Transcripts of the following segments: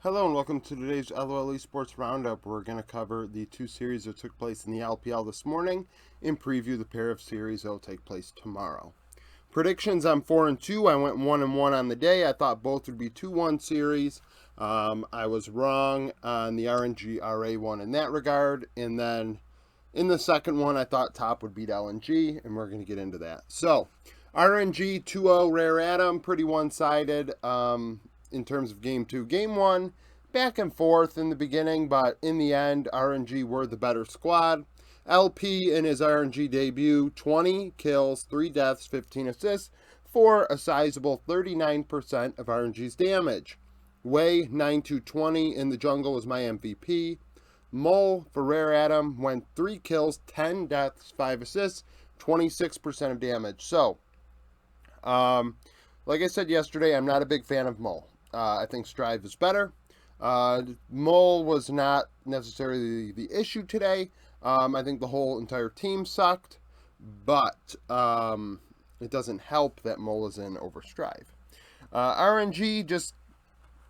Hello and welcome to today's LOL Esports Roundup. We're going to cover the two series that took place in the LPL this morning and preview the pair of series that will take place tomorrow. Predictions, I'm 4-2. I went 1-1 on the day. I thought both would be 2-1 series. I was wrong on the RNG RA one in that regard. And then in the second one, I thought top would beat LNG, and we're going to get into that. So, RNG 2-0 Rare Atom, pretty one-sided. In terms of game two. Game one, back and forth in the beginning, but in the end, RNG were the better squad. LP in his RNG debut, 20 kills, 3 deaths, 15 assists, for a sizable 39% of RNG's damage. Way, 9-20 in the jungle was my MVP. Mole for Rare Atom went 3 kills, 10 deaths, 5 assists, 26% of damage. So, like I said yesterday, I'm not a big fan of Mole. I think Strive is better. Mole was not necessarily the issue today. I think the whole entire team sucked, but it doesn't help that Mole is in over Strive. RNG, just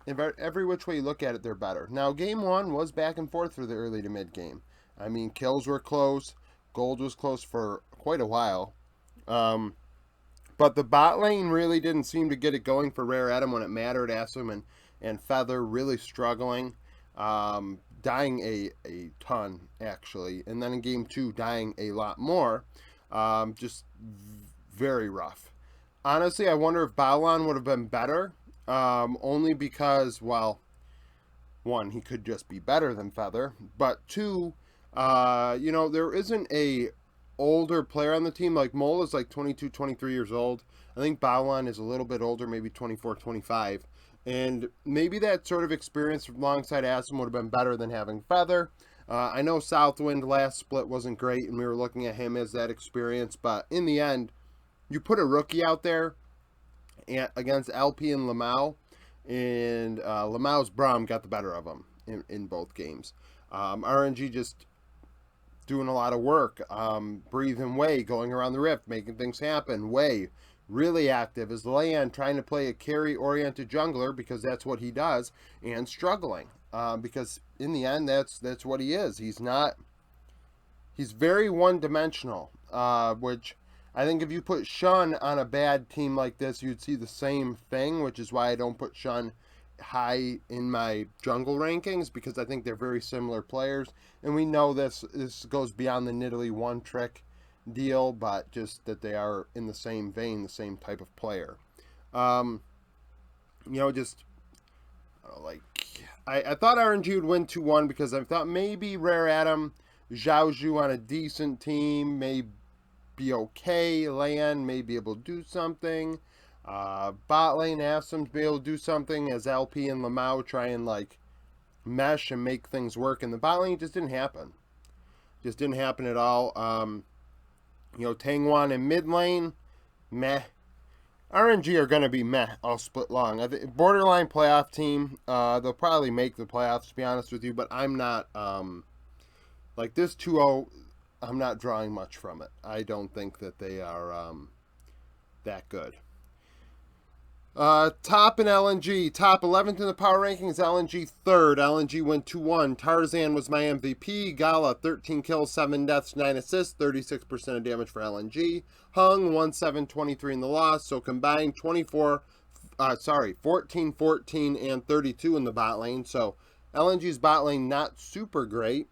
every which way you look at it, they're better. Now, game one was back and forth for the early to mid game. I mean, kills were close. Gold was close for quite a while. But the bot lane really didn't seem to get it going for Rare Atom when it mattered. Asim and Feather really struggling. Dying a ton, actually. And then in game two, dying a lot more. Just very rough. Honestly, I wonder if Balon would have been better. Only because, well, one, he could just be better than Feather. But two, there isn't a older player on the team. Like Mole is like 22, 23 years old. I think Balan is a little bit older, maybe 24, 25. And maybe that sort of experience alongside Asim would have been better than having Feather. I know Southwind last split wasn't great, and we were looking at him as that experience. But in the end, you put a rookie out there against LP and Lamau, and Lamau's Braum got the better of him in both games. RNG just doing a lot of work, breathing Way, going around the rift, making things happen. Way, really active, is Lan trying to play a carry-oriented jungler because that's what he does, and struggling because in the end that's what he is. He's very one-dimensional, which I think if you put Shun on a bad team like this, you'd see the same thing, which is why I don't put Shun high in my jungle rankings, because I think they're very similar players, and we know this goes beyond the Nidalee one trick deal, but just that they are in the same vein, the same type of player. I thought RNG would win 2-1 because I thought maybe Rare Atom, Zhaozhu on a decent team may be okay, Lan may be able to do something. Bot lane Asim's be able to do something as LP and Lamau try and mesh and make things work. And the bot lane just didn't happen. Just didn't happen at all. Tangwan in mid lane, meh. RNG are going to be meh all split long. I think borderline playoff team. They'll probably make the playoffs, to be honest with you. But I'm not, this 2-0, I'm not drawing much from it. I don't think that they are that good. Top in LNG. Top 11th in the power rankings. LNG 3rd. LNG went 2-1. Tarzan was my MVP. Gala, 13 kills, 7 deaths, 9 assists, 36% of damage for LNG. Hung, 1-7-23 in the loss. So combined 14, 14, and 32 in the bot lane. So LNG's bot lane not super great.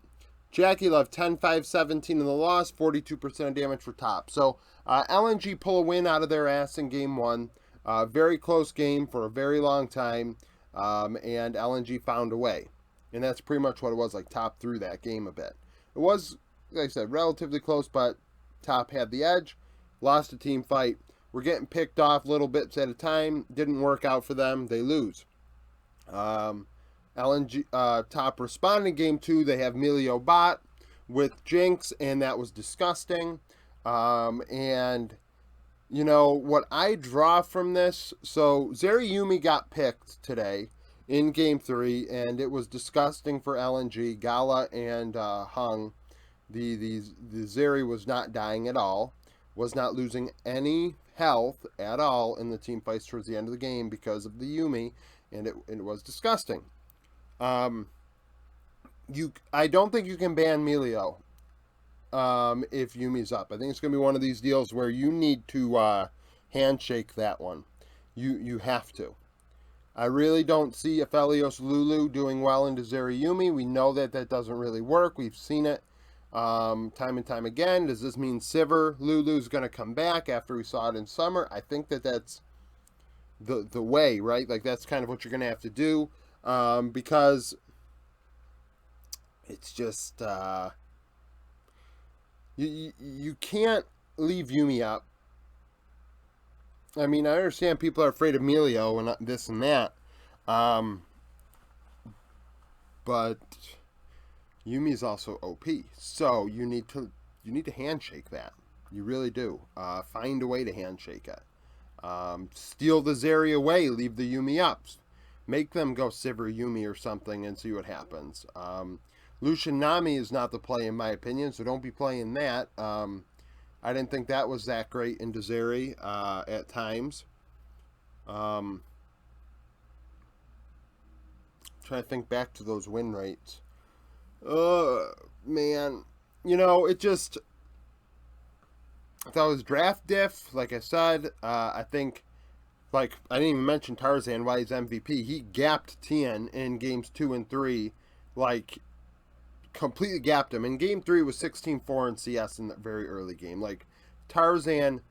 Jackie Love, 10-5-17 in the loss, 42% of damage for top. So LNG pull a win out of their ass in game one. Very close game for a very long time, and LNG found a way. And that's pretty much what it was, top through that game a bit. It was, like I said, relatively close, but top had the edge. Lost a team fight. We're getting picked off little bits at a time. Didn't work out for them. They lose. LNG top responding game 2. They have Melio bot with Jinx, and that was disgusting. What I draw from this, so Zeri got picked today in game 3, and it was disgusting for LNG. Gala and Hung, the Zeri was not dying at all, was not losing any health at all in the team fights towards the end of the game because of the Yumi, and it was disgusting. Um, I don't think you can ban Melio if Yumi's up. I think it's going to be one of these deals where you need to handshake that one. You have to. I really don't see Aphelios Lulu doing well into Zeri Yumi. We know that that doesn't really work. We've seen it time and time again. Does this mean Sivir Lulu's going to come back after we saw it in summer? I think that that's the way, right? Like that's kind of what you're going to have to do because it's just you can't leave Yumi up. I mean, I understand people are afraid of Melio and this and that, um, but Yumi's also OP. So you need to handshake that. You really do. Find a way to handshake it. Steal the Zeri away. Leave the Yumi up. Make them go Sivir Yumi or something and see what happens. Lucian Nami is not the play in my opinion, so don't be playing that. I didn't think that was that great in Zeri at times. Trying to think back to those win rates. Man, you know, it just, I thought it was draft diff. Like I said, I think, like, I didn't even mention Tarzan why he's MVP. He gapped Tien in games 2 and 3, like, completely gapped him. In game 3 was 16-4 in CS in the very early game. Like, Tarzan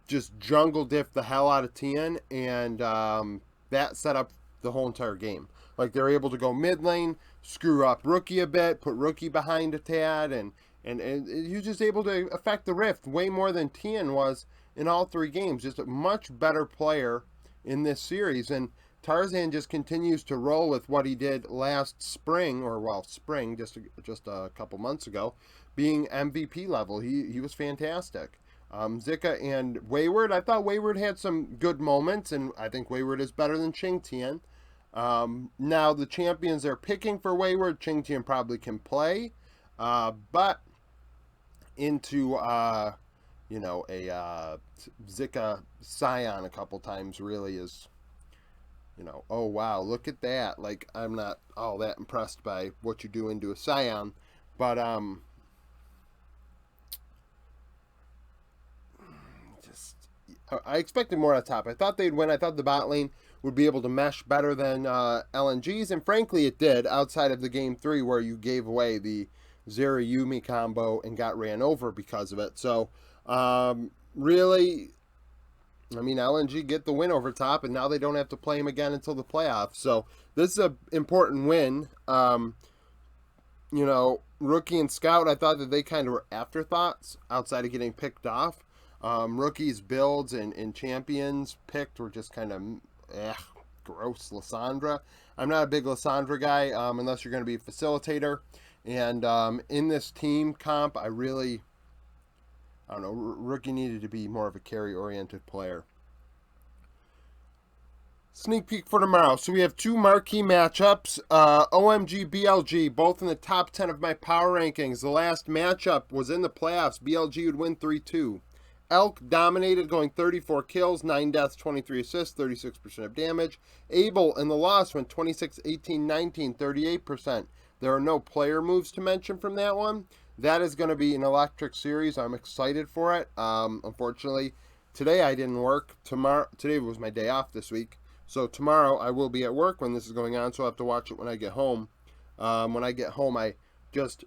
just jungle diff the hell out of Tien, and that set up the whole entire game. Like, they're able to go mid lane, screw up Rookie a bit, put Rookie behind a tad, and you're just able to affect the Rift way more than Tien was in all 3 games. Just a much better player in this series, and Tarzan just continues to roll with what he did last spring, or well, spring, just a couple months ago, being MVP level. He was fantastic. Zika and Wayward, I thought Wayward had some good moments, and I think Wayward is better than Ching Tian. Now the champions are picking for Wayward. Ching Tian probably can play, but into you know, a Zika Scion a couple times really is, you know, oh wow, look at that. Like, I'm not all that impressed by what you do into a Scion, but just I expected more on top. I thought they'd win. I thought the bot lane would be able to mesh better than LNG's, and frankly, it did. Outside of the game 3 where you gave away the Zeri Yumi combo and got ran over because of it. So really, I mean, LNG get the win over top, and now they don't have to play him again until the playoffs. So this is an important win. You know, Rookie and Scout, I thought that they kind of were afterthoughts outside of getting picked off. Rookie's builds and champions picked were just kind of gross. Lissandra. I'm not a big Lissandra guy unless you're going to be a facilitator. And in this team comp, I don't know, Rookie needed to be more of a carry-oriented player. Sneak peek for tomorrow. So we have 2 marquee matchups. OMG, BLG, both in the top 10 of my power rankings. The last matchup was in the playoffs. BLG would win 3-2. Elk dominated, going 34 kills, 9 deaths, 23 assists, 36% of damage. Abel in the loss went 26, 18, 19, 38%. There are no player moves to mention from that one. That is going to be an electric series. I'm excited for it. Unfortunately, today I didn't work. Today was my day off this week. So tomorrow I will be at work when this is going on, so I'll have to watch it when I get home. When I get home, I just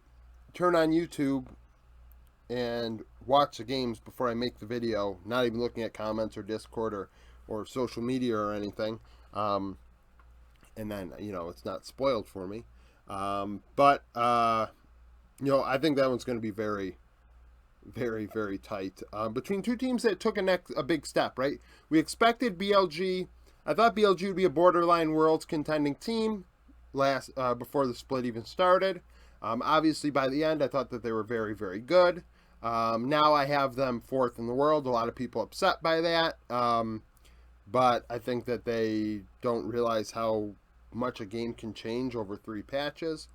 turn on YouTube and watch the games before I make the video, not even looking at comments or Discord or social media or anything. And then, you know, it's not spoiled for me. But you know, I think that one's going to be very, very, very tight. Between 2 teams that took a big step, right? We expected BLG. I thought BLG would be a borderline Worlds contending team before the split even started. Obviously, by the end, I thought that they were very, very good. Now I have them 4th in the world. A lot of people upset by that. But I think that they don't realize how much a game can change over 3 patches.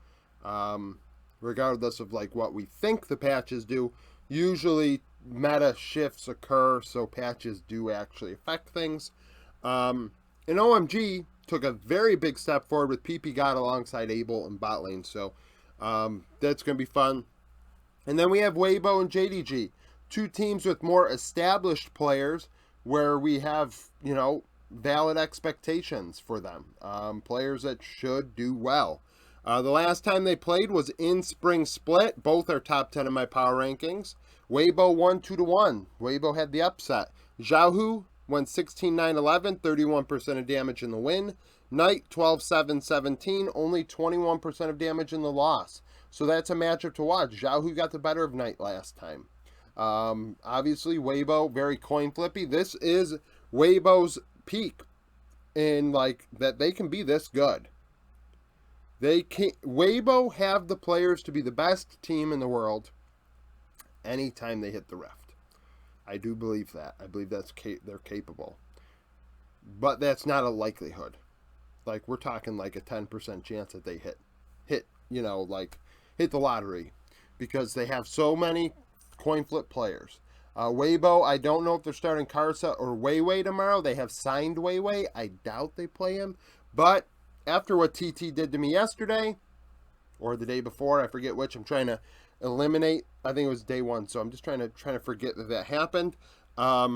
Regardless of like what we think the patches do, usually meta shifts occur, so patches do actually affect things. In OMG, took a very big step forward with PP God alongside Abel and bot lane. So that's going to be fun. And then we have Weibo and JDG, two teams with more established players where we have, valid expectations for them. Players that should do well. The last time they played was in Spring Split. Both are top 10 in my power rankings. Weibo won 2-1. Weibo had the upset. Xiaohu went 16-9-11, 31% of damage in the win. Knight 12-7-17, only 21% of damage in the loss. So that's a matchup to watch. Xiaohu got the better of Knight last time. Obviously, Weibo, very coin flippy. This is Weibo's peak in, that they can be this good. Weibo have the players to be the best team in the world anytime they hit the rift. I do believe that. I believe they're capable. But that's not a likelihood. We're talking a 10% chance that they hit the lottery, because they have so many coin flip players. Weibo, I don't know if they're starting Karsa or Weiwei tomorrow. They have signed Weiwei. I doubt they play him. But after what TT did to me yesterday, or the day before, I forget which, I'm trying to eliminate. I think it was day one, so I'm just trying to forget that happened. I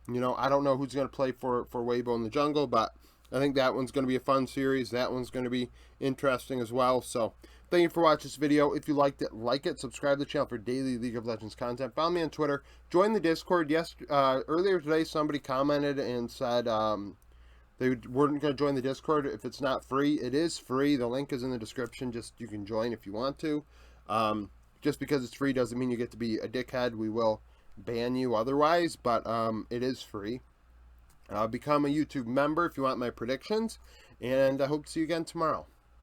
don't know who's going to play for Weibo in the jungle, but I think that one's going to be a fun series. That one's going to be interesting as well. So thank you for watching this video. If you liked it, like it. Subscribe to the channel for daily League of Legends content. Follow me on Twitter. Join the Discord. Earlier today, somebody commented and said they weren't going to join the Discord if it's not free. It is free. The link is in the description. Just you can join if you want to. Just because it's free doesn't mean you get to be a dickhead. We will ban you otherwise, but it is free. Become a YouTube member if you want my predictions, and I hope to see you again tomorrow.